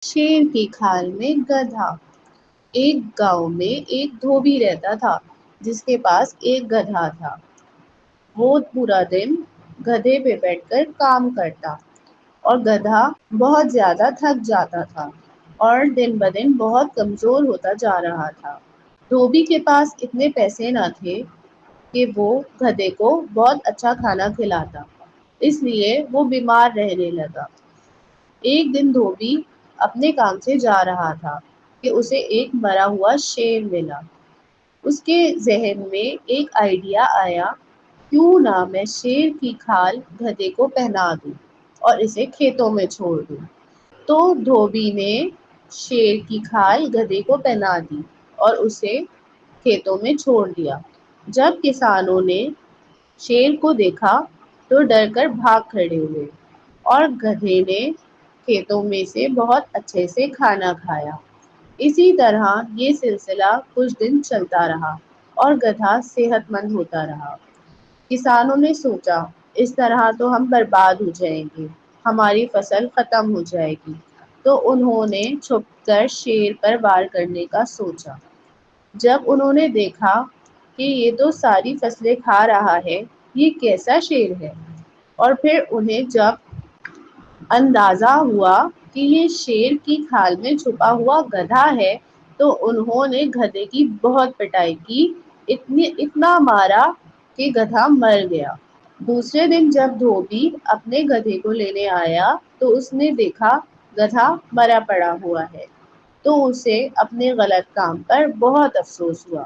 شیر کی کھال میں گدھا۔ ایک گاؤں میں ایک دھوبی رہتا تھا جس کے پاس ایک گدھا تھا۔ وہ پورا دن گدھے پہ بیٹھ کر کام کرتا اور گدھا بہت زیادہ تھک جاتا تھا اور دن بدن بہت کمزور ہوتا جا رہا تھا۔ دھوبی کے پاس اتنے پیسے نہ تھے کہ وہ گدھے کو بہت اچھا کھانا کھلاتا، اس لیے وہ بیمار رہنے لگا۔ ایک دن دھوبی اپنے کام سے جا رہا تھا کہ اسے ایک مرا ہوا شیر ملا۔ اس کے ذہن میں ایک آئیڈیا آیا، کیوں نہ میں شیر کی کھال گدھے کو پہنا دوں اور اسے کھیتوں میں چھوڑ دوں۔ تو دھوبی نے شیر کی کھال گدھے کو پہنا دی اور اسے کھیتوں میں چھوڑ دیا۔ جب کسانوں نے شیر کو دیکھا تو ڈر کر بھاگ کھڑے ہوئے اور گدھے نے کھیتوں میں سے بہت اچھے سے کھانا کھایا۔ اسی طرح یہ سلسلہ کچھ دن چلتا رہا اور گدھا صحت مند ہوتا رہا۔ کسانوں نے سوچا اس طرح تو ہم برباد ہو جائیں گے، ہماری فصل ختم ہو جائے گی، تو انہوں نے چھپ کر شیر پر وار کرنے کا سوچا۔ جب انہوں نے دیکھا کہ یہ تو ساری فصلیں کھا رہا ہے، یہ کیسا شیر ہے، اور پھر انہیں جب اندازہ ہوا کہ یہ شیر کی کھال میں چھپا ہوا گدھا ہے تو انہوں نے گدھے کی بہت پٹائی کی، اتنا مارا کہ گدھا مر گیا۔ دوسرے دن جب دھوبی اپنے گدھے کو لینے آیا تو اس نے دیکھا گدھا مرا پڑا ہوا ہے، تو اسے اپنے غلط کام پر بہت افسوس ہوا۔